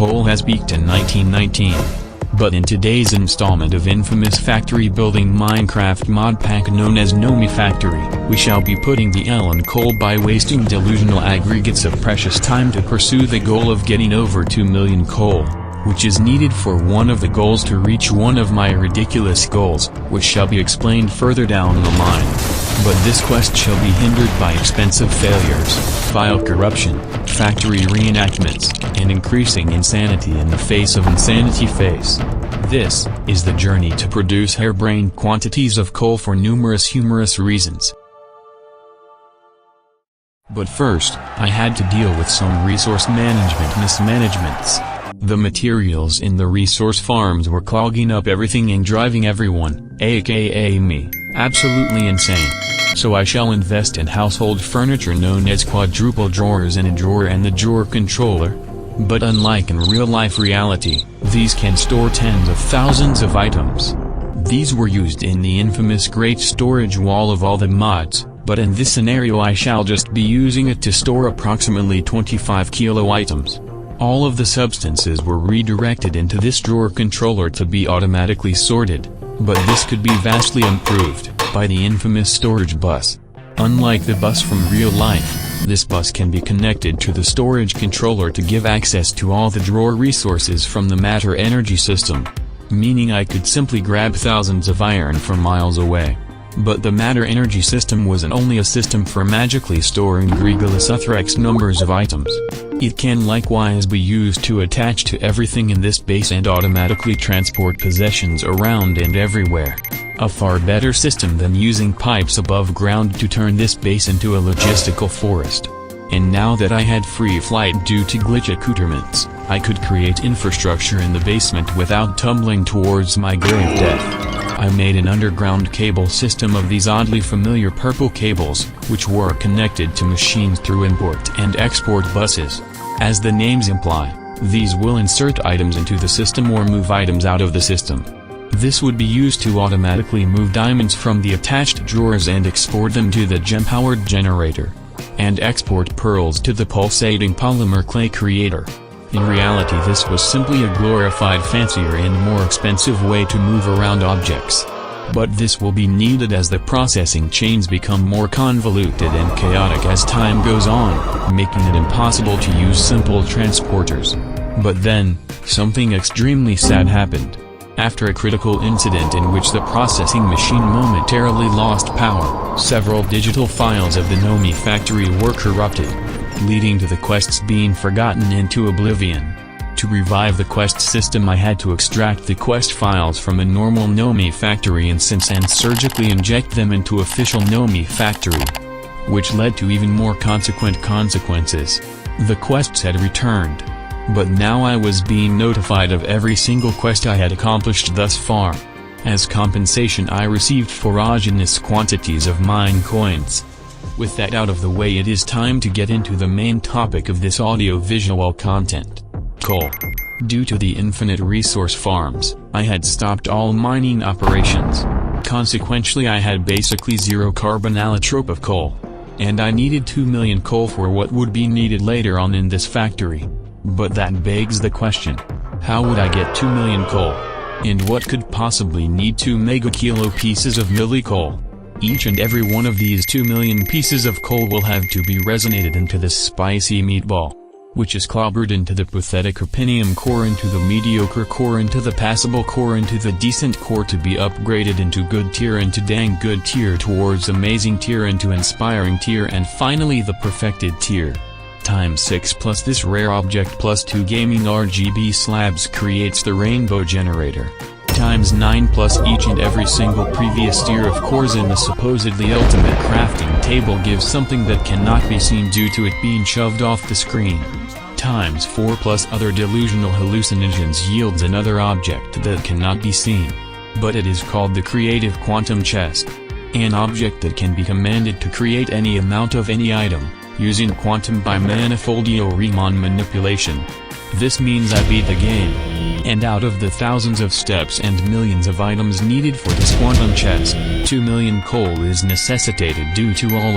coal has peaked in 1919. But in today's installment of infamous factory building Minecraft mod pack known as Nomifactory, we shall be putting the L in coal by wasting delusional aggregates of precious time to pursue the goal of getting over 2 million coal, which is needed for one of the goals to reach one of my ridiculous goals, which shall be explained further down the line. But this quest shall be hindered by expensive failures, file corruption, factory reenactments, and increasing insanity in the face of insanity face. This is the journey to produce harebrained quantities of coal for numerous humorous reasons. But first, I had to deal with some resource management mismanagements. The materials in the resource farms were clogging up everything and driving everyone, aka me, absolutely insane. So I shall invest in household furniture known as quadruple drawers and a drawer and the drawer controller. But unlike in real-life reality, these can store tens of thousands of items. These were used in the infamous Great Storage Wall of all the mods, but in this scenario I shall just be using it to store approximately 25 kilo items. All of the substances were redirected into this drawer controller to be automatically sorted, but this could be vastly improved by the infamous storage bus. Unlike the bus from real life, this bus can be connected to the storage controller to give access to all the drawer resources from the matter energy system, meaning I could simply grab thousands of iron from miles away. But the matter energy system wasn't only a system for magically storing X numbers of items. It can likewise be used to attach to everything in this base and automatically transport possessions around and everywhere. A far better system than using pipes above ground to turn this base into a logistical forest. And now that I had free flight due to glitch accoutrements, I could create infrastructure in the basement without tumbling towards my grave death. I made an underground cable system of these oddly familiar purple cables, which were connected to machines through import and export buses. As the names imply, these will insert items into the system or move items out of the system. This would be used to automatically move diamonds from the attached drawers and export them to the gem-powered generator, and export pearls to the pulsating polymer clay creator. In reality, this was simply a glorified, fancier and more expensive way to move around objects. But this will be needed as the processing chains become more convoluted and chaotic as time goes on, making it impossible to use simple transporters. But then, something extremely sad happened. After a critical incident in which the processing machine momentarily lost power, several digital files of the Nomifactory were corrupted, leading to the quests being forgotten into oblivion. To revive the quest system, I had to extract the quest files from a normal Nomifactory instance and surgically inject them into official Nomifactory, which led to even more consequences. The quests had returned. But now I was being notified of every single quest I had accomplished thus far. As compensation, I received faraginous quantities of mine coins. With that out of the way, it is time to get into the main topic of this audio-visual content: coal. Due to the infinite resource farms, I had stopped all mining operations. Consequently, I had basically zero carbon allotrope of coal. And I needed 2 million coal for what would be needed later on in this factory. But that begs the question, how would I get 2 million coal? And what could possibly need 2 megakilo pieces of milli coal? Each and every one of these 2 million pieces of coal will have to be resonated into this spicy meatball, which is clobbered into the pathetic ruthenium core, into the mediocre core, into the passable core, into the decent core, to be upgraded into good tier, into dang good tier, towards amazing tier, into inspiring tier, and finally the perfected tier. Times 6 plus this rare object plus 2 gaming RGB slabs creates the rainbow generator. Times 9 plus each and every single previous tier of cores in the supposedly ultimate crafting table gives something that cannot be seen due to it being shoved off the screen. Times 4 plus other delusional hallucinogens yields another object that cannot be seen. But it is called the creative quantum chest. An object that can be commanded to create any amount of any item, using quantum bimanifoldio Riemann manipulation. This means I beat the game. And out of the thousands of steps and millions of items needed for this quantum chest, 2 million coal is necessitated due to all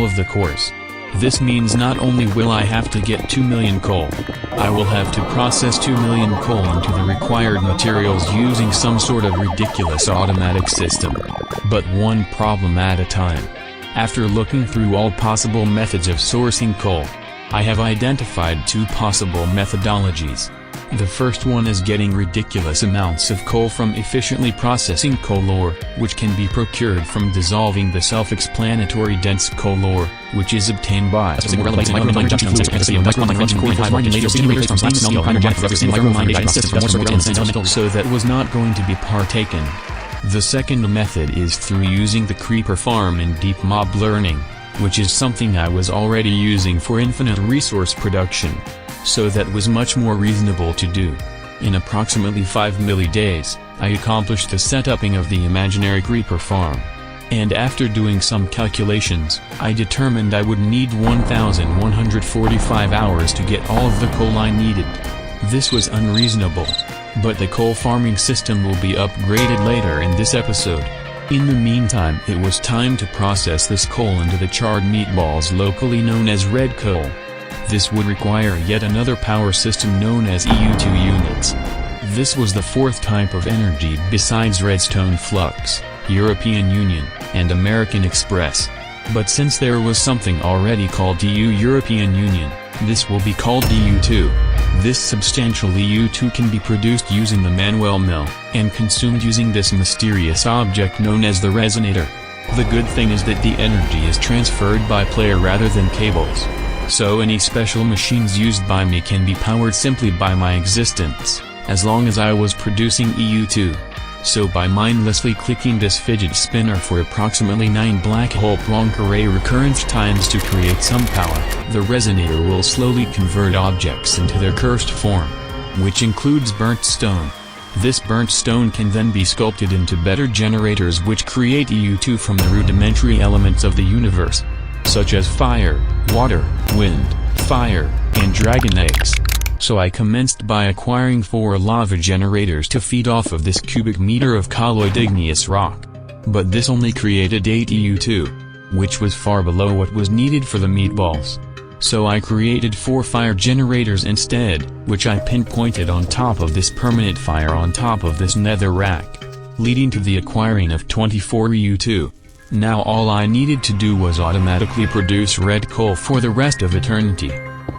of the cores. This means not only will I have to get 2 million coal, I will have to process 2 million coal into the required materials using some sort of ridiculous automatic system. But one problem at a time. After looking through all possible methods of sourcing coal, I have identified 2 possible methodologies. The first one is getting ridiculous amounts of coal from efficiently processing coal ore, which can be procured from dissolving the self-explanatory dense coal ore, which is obtained by so that was not going to be partaken. The second method is through using the creeper farm in deep mob learning, which is something I was already using for infinite resource production. So that was much more reasonable to do. In approximately 5 millidays, I accomplished the setuping of the imaginary creeper farm. And after doing some calculations, I determined I would need 1,145 hours to get all of the coal I needed. This was unreasonable. But the coal farming system will be upgraded later in this episode. In the meantime, it was time to process this coal into the charred meatballs locally known as red coal. This would require yet another power system known as EU2 units. This was the 4th type of energy besides redstone flux, European Union, and American Express. But since there was something already called EU European Union, this will be called EU2. This substantial EU2 can be produced using the manual mill, and consumed using this mysterious object known as the resonator. The good thing is that the energy is transferred by player rather than cables. So any special machines used by me can be powered simply by my existence, as long as I was producing EU2. So by mindlessly clicking this fidget spinner for approximately 9 black hole Poincare recurrence times to create some power, the resonator will slowly convert objects into their cursed form, which includes burnt stone. This burnt stone can then be sculpted into better generators which create EU2 from the rudimentary elements of the universe, such as fire, water, wind, fire, and dragon eggs. So I commenced by acquiring 4 lava generators to feed off of this cubic meter of colloid igneous rock. But this only created 8 EU2, which was far below what was needed for the meatballs. So I created 4 fire generators instead, which I pinpointed on top of this permanent fire on top of this nether rack, leading to the acquiring of 24 EU2. Now all I needed to do was automatically produce red coal for the rest of eternity,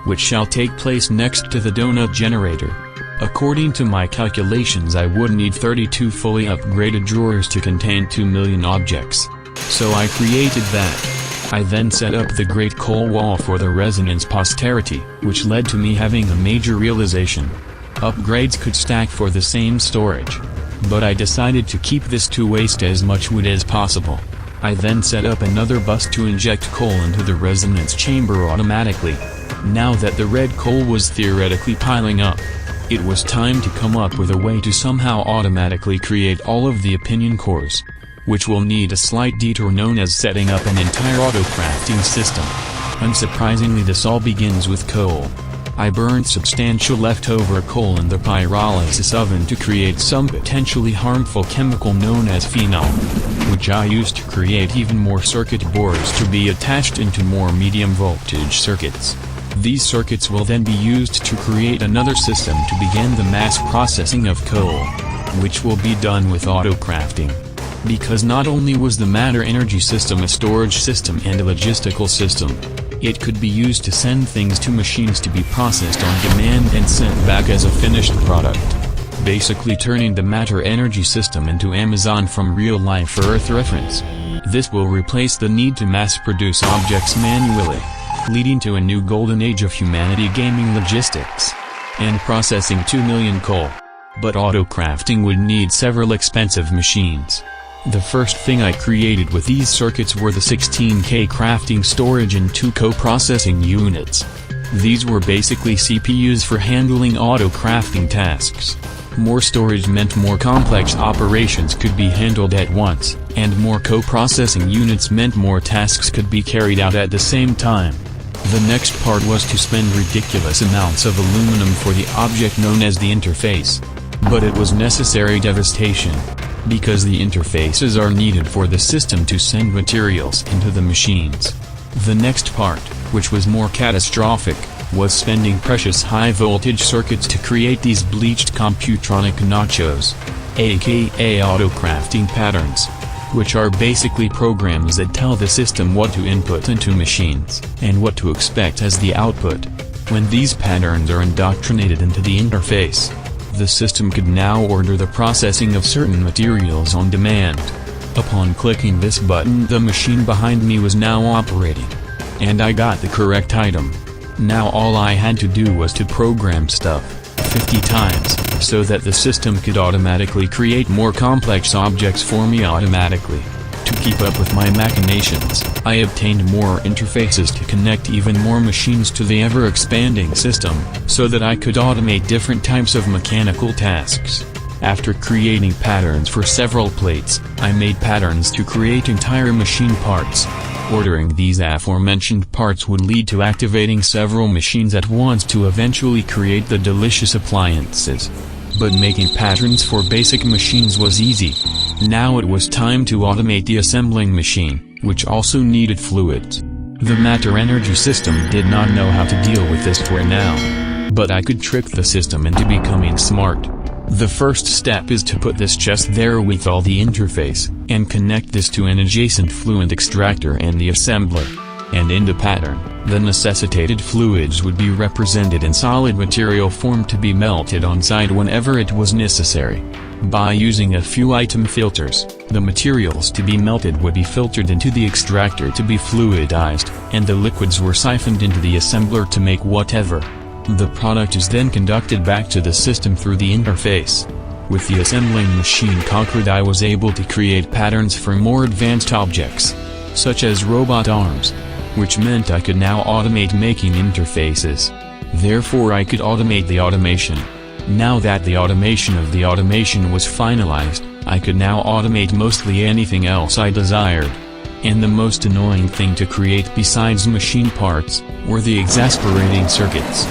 which shall take place next to the donut generator. According to my calculations, I would need 32 fully upgraded drawers to contain 2 million objects. So I created that. I then set up the Great Coal Wall for the resonance posterity, which led to me having a major realization. Upgrades could stack for the same storage. But I decided to keep this to waste as much wood as possible. I then set up another bus to inject coal into the resonance chamber automatically. Now that the red coal was theoretically piling up, it was time to come up with a way to somehow automatically create all of the opinion cores, which will need a slight detour known as setting up an entire auto-crafting system. Unsurprisingly, this all begins with coal. I burned substantial leftover coal in the pyrolysis oven to create some potentially harmful chemical known as phenol, which I used to create even more circuit boards to be attached into more medium voltage circuits. These circuits will then be used to create another system to begin the mass processing of coal, which will be done with auto-crafting. Because not only was the matter energy system a storage system and a logistical system, it could be used to send things to machines to be processed on demand and sent back as a finished product. Basically turning the matter energy system into Amazon from real-life Earth reference. This will replace the need to mass-produce objects manually, leading to a new golden age of humanity gaming logistics and processing 2 million coal. But auto-crafting would need several expensive machines. The first thing I created with these circuits were the 16K crafting storage and 2 co-processing units. These were basically CPUs for handling auto-crafting tasks. More storage meant more complex operations could be handled at once, and more co-processing units meant more tasks could be carried out at the same time. The next part was to spend ridiculous amounts of aluminum for the object known as the interface. But it was necessary devastation, because the interfaces are needed for the system to send materials into the machines. The next part, which was more catastrophic, was spending precious high-voltage circuits to create these bleached computronic nachos, aka auto-crafting patterns, which are basically programs that tell the system what to input into machines, and what to expect as the output. When these patterns are indoctrinated into the interface, the system could now order the processing of certain materials on demand. Upon clicking this button, the machine behind me was now operating. And I got the correct item. Now all I had to do was to program stuff 50 times, so that the system could automatically create more complex objects for me automatically. To keep up with my machinations, I obtained more interfaces to connect even more machines to the ever-expanding system, so that I could automate different types of mechanical tasks. After creating patterns for several plates, I made patterns to create entire machine parts. Ordering these aforementioned parts would lead to activating several machines at once to eventually create the delicious appliances. But making patterns for basic machines was easy. Now it was time to automate the assembling machine, which also needed fluids. The matter energy system did not know how to deal with this for now. But I could trick the system into becoming smart. The first step is to put this just there with all the interface, and connect this to an adjacent fluid extractor and the assembler. And in the pattern, the necessitated fluids would be represented in solid material form to be melted on site whenever it was necessary. By using a few item filters, the materials to be melted would be filtered into the extractor to be fluidized, and the liquids were siphoned into the assembler to make whatever. The product is then conducted back to the system through the interface. With the assembling machine conquered, I was able to create patterns for more advanced objects, such as robot arms, which meant I could now automate making interfaces. Therefore I could automate the automation. Now that the automation of the automation was finalized, I could now automate mostly anything else I desired. And the most annoying thing to create besides machine parts, were the exasperating circuits.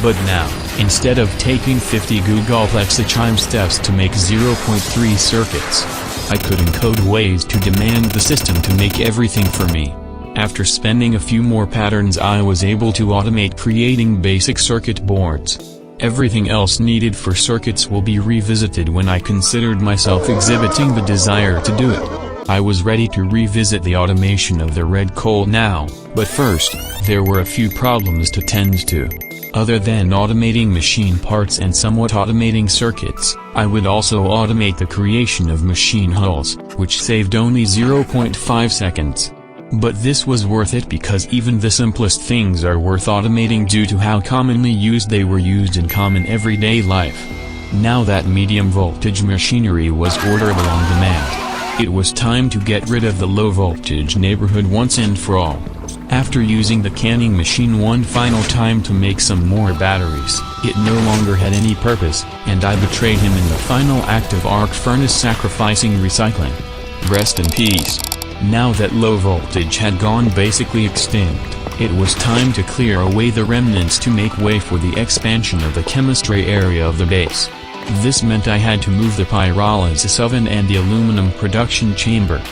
But now, instead of taking 50 Googleplex time steps to make 0.3 circuits, I could encode ways to demand the system to make everything for me. After spending a few more patterns, I was able to automate creating basic circuit boards. Everything else needed for circuits will be revisited when I considered myself exhibiting the desire to do it. I was ready to revisit the automation of the red coal now, but first, there were a few problems to tend to. Other than automating machine parts and somewhat automating circuits, I would also automate the creation of machine hulls, which saved only 0.5 seconds. But this was worth it because even the simplest things are worth automating due to how commonly used they were used in common everyday life. Now that medium voltage machinery was orderable on demand, it was time to get rid of the low voltage neighborhood once and for all. After using the canning machine one final time to make some more batteries, it no longer had any purpose, and I betrayed him in the final act of arc furnace sacrificing recycling. Rest in peace. Now that low voltage had gone basically extinct, it was time to clear away the remnants to make way for the expansion of the chemistry area of the base. This meant I had to move the pyrolysis oven and the aluminum production chamber,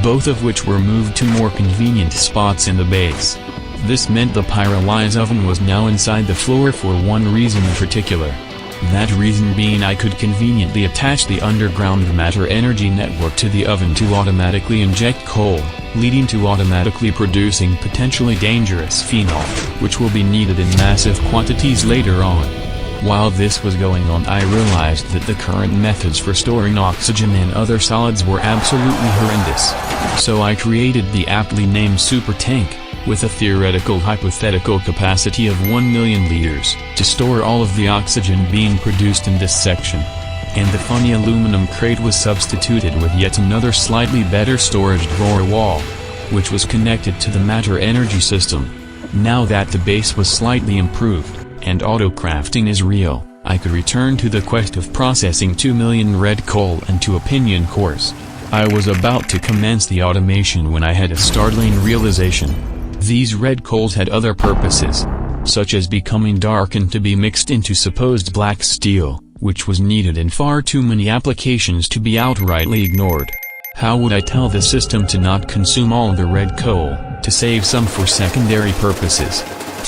both of which were moved to more convenient spots in the base. This meant the pyrolysis oven was now inside the floor for one reason in particular. That reason being I could conveniently attach the underground matter energy network to the oven to automatically inject coal, leading to automatically producing potentially dangerous phenol, which will be needed in massive quantities later on. While this was going on, I realized that the current methods for storing oxygen and other solids were absolutely horrendous. So I created the aptly named Super Tank, with a theoretical hypothetical capacity of 1 million liters, to store all of the oxygen being produced in this section. And the funny aluminum crate was substituted with yet another slightly better storage drawer wall, which was connected to the matter energy system. Now that the base was slightly improved, and auto-crafting is real, I could return to the quest of processing 2 million red coal and 2 opinion cores. I was about to commence the automation when I had a startling realization. These red coals had other purposes, such as becoming darkened to be mixed into supposed black steel, which was needed in far too many applications to be outrightly ignored. How would I tell the system to not consume all the red coal, to save some for secondary purposes?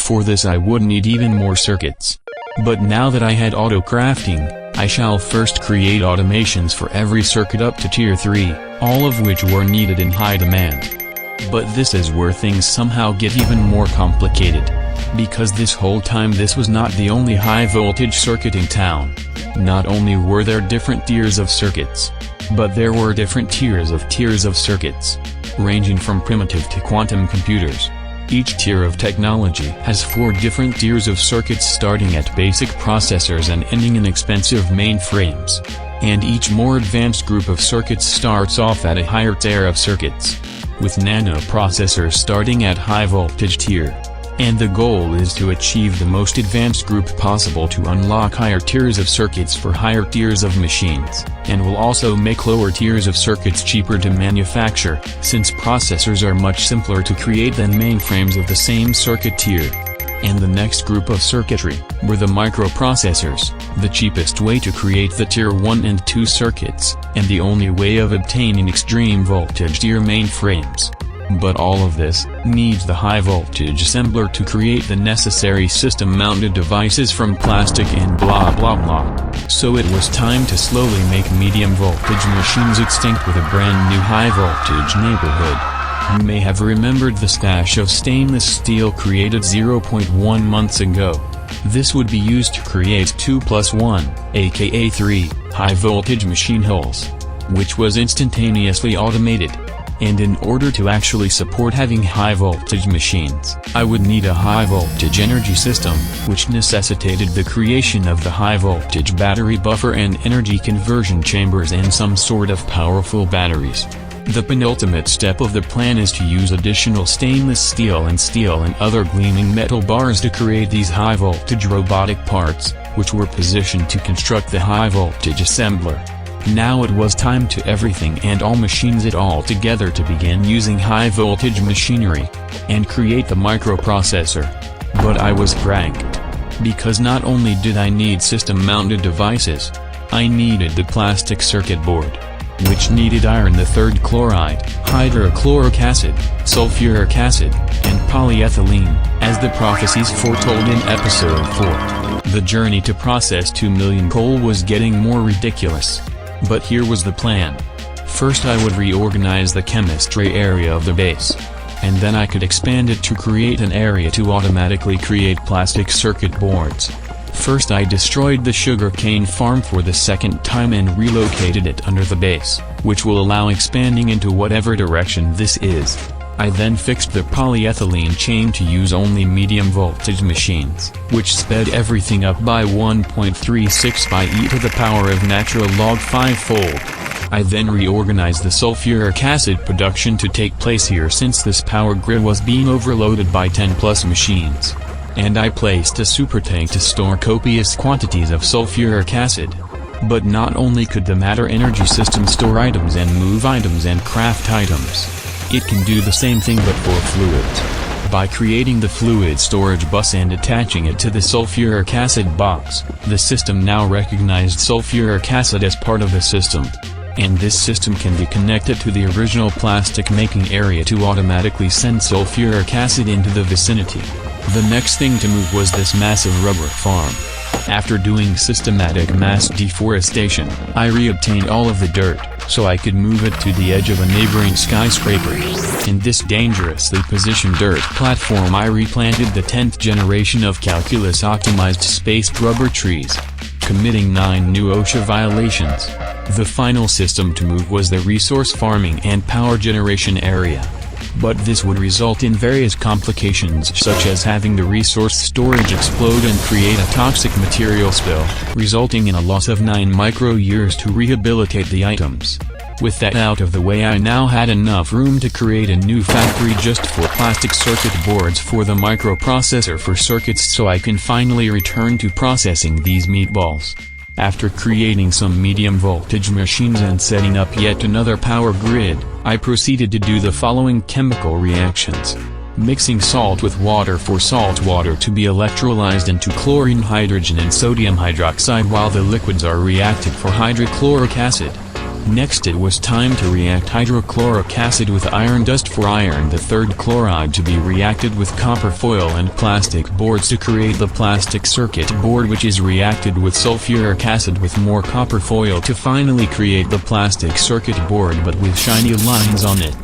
For this I would need even more circuits. But now that I had auto-crafting, I shall first create automations for every circuit up to tier 3, all of which were needed in high demand. But this is where things somehow get even more complicated. Because this whole time this was not the only high-voltage circuit in town. Not only were there different tiers of circuits, but there were different tiers of circuits, ranging from primitive to quantum computers. Each tier of technology has 4 different tiers of circuits starting at basic processors and ending in expensive mainframes. And each more advanced group of circuits starts off at a higher tier of circuits, with nanoprocessors starting at high voltage tier. And the goal is to achieve the most advanced group possible to unlock higher tiers of circuits for higher tiers of machines, and will also make lower tiers of circuits cheaper to manufacture, since processors are much simpler to create than mainframes of the same circuit tier. And the next group of circuitry were the microprocessors, the cheapest way to create the tier 1 and 2 circuits, and the only way of obtaining extreme voltage tier mainframes. But all of this needs the high-voltage assembler to create the necessary system-mounted devices from plastic and blah blah blah. So it was time to slowly make medium-voltage machines extinct with a brand new high-voltage neighborhood. You may have remembered the stash of stainless steel created 0.1 months ago. This would be used to create 2+1, aka 3, high-voltage machine hulls, which was instantaneously automated. And in order to actually support having high-voltage machines, I would need a high-voltage energy system, which necessitated the creation of the high-voltage battery buffer and energy conversion chambers and some sort of powerful batteries. The penultimate step of the plan is to use additional stainless steel and other gleaming metal bars to create these high-voltage robotic parts, which were positioned to construct the high-voltage assembler. Now it was time to everything and all machines it all together to begin using high-voltage machinery, and create the microprocessor. But I was pranked. Because not only did I need system-mounted devices, I needed the plastic circuit board, which needed iron the third chloride, hydrochloric acid, sulfuric acid, and polyethylene, as the prophecies foretold in episode 4. The journey to process 2 million coal was getting more ridiculous. But here was the plan. First I would reorganize the chemistry area of the base. And then I could expand it to create an area to automatically create plastic circuit boards. First I destroyed the sugarcane farm for the second time and relocated it under the base, which will allow expanding into whatever direction this is. I then fixed the polyethylene chain to use only medium voltage machines, which sped everything up by 1.36 by e to the power of natural log 5-fold. I then reorganized the sulfuric acid production to take place here since this power grid was being overloaded by 10 plus machines. And I placed a super tank to store copious quantities of sulfuric acid. But not only could the matter energy system store items and move items and craft items, it can do the same thing but for fluids. By creating the fluid storage bus and attaching it to the sulfuric acid box, the system now recognized sulfuric acid as part of the system. And this system can be connected to the original plastic making area to automatically send sulfuric acid into the vicinity. The next thing to move was this massive rubber farm. After doing systematic mass deforestation, I reobtained all of the dirt, so I could move it to the edge of a neighboring skyscraper. In this dangerously positioned dirt platform I replanted the 10th generation of calculus-optimized spaced rubber trees, committing 9 new OSHA violations. The final system to move was the resource farming and power generation area. But this would result in various complications such as having the resource storage explode and create a toxic material spill, resulting in a loss of 9 micro-years to rehabilitate the items. With that out of the way, I now had enough room to create a new factory just for plastic circuit boards for the microprocessor for circuits, so I can finally return to processing these meatballs. After creating some medium voltage machines and setting up yet another power grid, I proceeded to do the following chemical reactions. Mixing salt with water for salt water to be electrolyzed into chlorine, hydrogen and sodium hydroxide while the liquids are reacted for hydrochloric acid. Next it was time to react hydrochloric acid with iron dust for iron the third chloride to be reacted with copper foil and plastic boards to create the plastic circuit board, which is reacted with sulfuric acid with more copper foil to finally create the plastic circuit board but with shiny lines on it.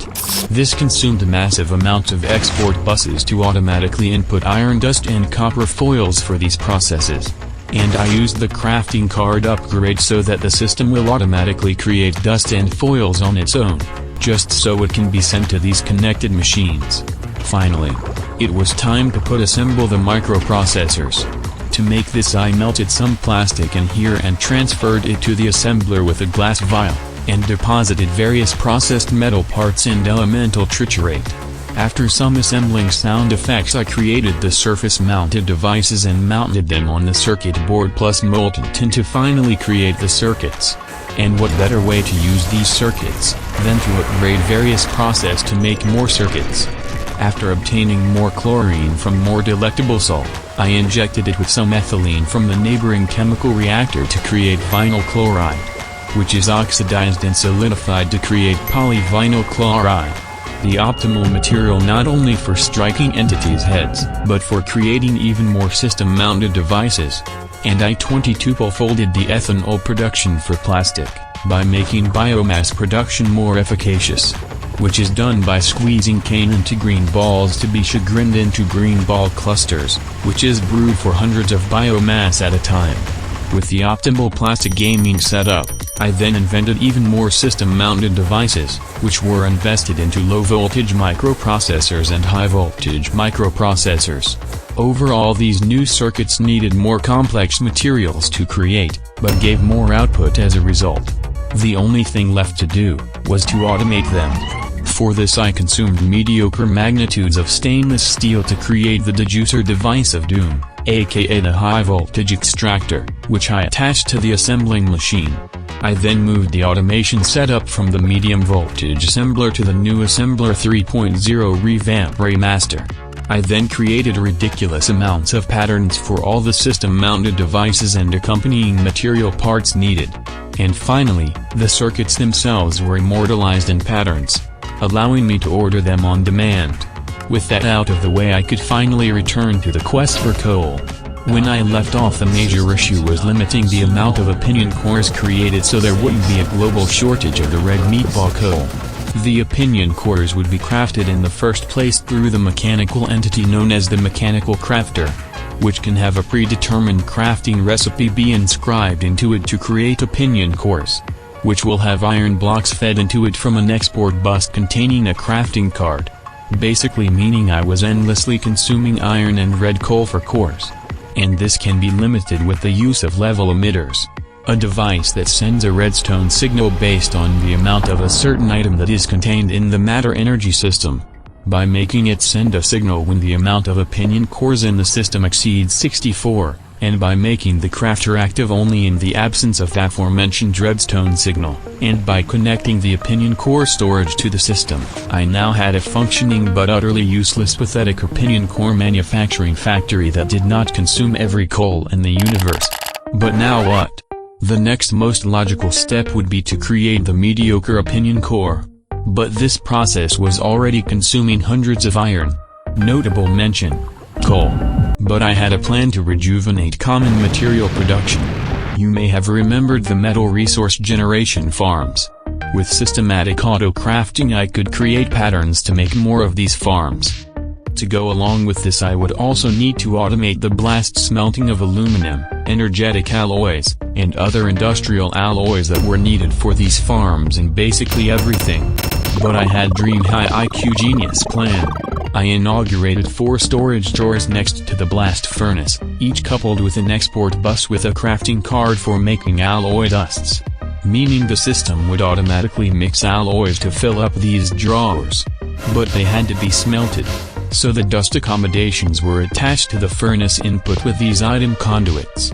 This consumed massive amounts of export buses to automatically input iron dust and copper foils for these processes. And I used the crafting card upgrade so that the system will automatically create dust and foils on its own, just so it can be sent to these connected machines. Finally, it was time to assemble the microprocessors. To make this I melted some plastic in here and transferred it to the assembler with a glass vial, and deposited various processed metal parts and elemental triturate. After some assembling sound effects I created the surface-mounted devices and mounted them on the circuit board plus molten tin to finally create the circuits. And what better way to use these circuits than to upgrade various process to make more circuits. After obtaining more chlorine from more delectable salt, I injected it with some ethylene from the neighboring chemical reactor to create vinyl chloride, which is oxidized and solidified to create polyvinyl chloride. The optimal material not only for striking entities' heads, but for creating even more system-mounted devices. And I 22-folded the ethanol production for plastic, by making biomass production more efficacious. Which is done by squeezing cane into green balls to be chagrined into green ball clusters, which is brewed for hundreds of biomass at a time. With the optimal plastic gaming setup, I then invented even more system-mounted devices, which were invested into low-voltage microprocessors and high-voltage microprocessors. Overall, these new circuits needed more complex materials to create, but gave more output as a result. The only thing left to do was to automate them. For this I consumed mediocre magnitudes of stainless steel to create the dejuicer device of doom, aka the high-voltage extractor, which I attached to the assembling machine. I then moved the automation setup from the medium-voltage assembler to the new assembler 3.0 revamp remaster. I then created ridiculous amounts of patterns for all the system-mounted devices and accompanying material parts needed. And finally, the circuits themselves were immortalized in patterns, allowing me to order them on demand. With that out of the way I could finally return to the quest for coal. When I left off, the major issue was limiting the amount of opinion cores created so there wouldn't be a global shortage of the red meatball coal. The opinion cores would be crafted in the first place through the mechanical entity known as the mechanical crafter, which can have a predetermined crafting recipe be inscribed into it to create opinion cores, which will have iron blocks fed into it from an export bus containing a crafting card. Basically meaning I was endlessly consuming iron and red coal for cores. And this can be limited with the use of level emitters, a device that sends a redstone signal based on the amount of a certain item that is contained in the matter energy system, by making it send a signal when the amount of opinion cores in the system exceeds 64, and by making the crafter active only in the absence of the aforementioned redstone signal, and by connecting the opinion core storage to the system. I now had a functioning but utterly useless pathetic opinion core manufacturing factory that did not consume every coal in the universe. But now what? The next most logical step would be to create the mediocre opinion core. But this process was already consuming hundreds of iron. Notable mention: coal. But I had a plan to rejuvenate common material production. You may have remembered the metal resource generation farms. With systematic auto-crafting I could create patterns to make more of these farms. To go along with this I would also need to automate the blast smelting of aluminum, energetic alloys, and other industrial alloys that were needed for these farms and basically everything. But I had Dream High IQ Genius plan. I inaugurated 4 storage drawers next to the blast furnace, each coupled with an export bus with a crafting card for making alloy dusts. Meaning the system would automatically mix alloys to fill up these drawers. But they had to be smelted. So the dust accommodations were attached to the furnace input with these item conduits.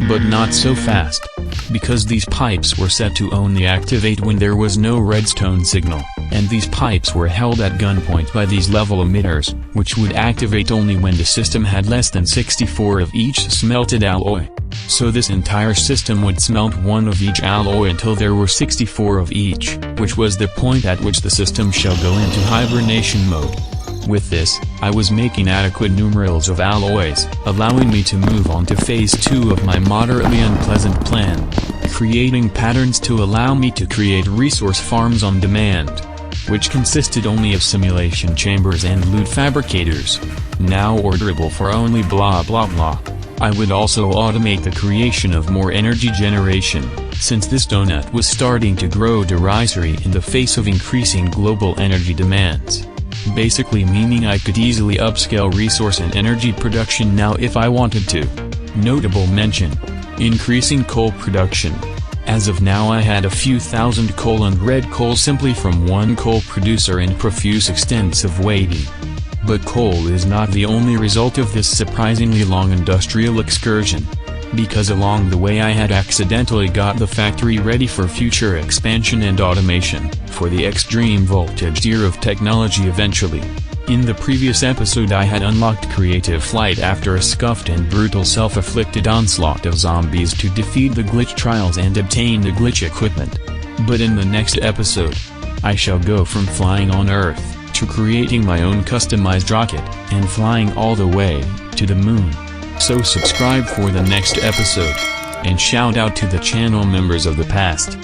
But not so fast, because these pipes were set to only activate when there was no redstone signal, and these pipes were held at gunpoint by these level emitters, which would activate only when the system had less than 64 of each smelted alloy. So this entire system would smelt one of each alloy until there were 64 of each, which was the point at which the system shall go into hibernation mode. With this, I was making adequate numerals of alloys, allowing me to move on to phase 2 of my moderately unpleasant plan, creating patterns to allow me to create resource farms on demand, which consisted only of simulation chambers and loot fabricators, now orderable for only blah blah blah. I would also automate the creation of more energy generation, since this donut was starting to grow derisory in the face of increasing global energy demands. Basically meaning I could easily upscale resource and energy production now if I wanted to. Notable mention: increasing coal production. As of now I had a few thousand coal and red coal simply from one coal producer and profuse extensive waiting. But coal is not the only result of this surprisingly long industrial excursion, because along the way I had accidentally got the factory ready for future expansion and automation, for the extreme voltage tier of technology eventually. In the previous episode I had unlocked creative flight after a scuffed and brutal self-afflicted onslaught of zombies to defeat the glitch trials and obtain the glitch equipment. But in the next episode, I shall go from flying on Earth, to creating my own customized rocket, and flying all the way to the moon. So subscribe for the next episode, and shout out to the channel members of the past.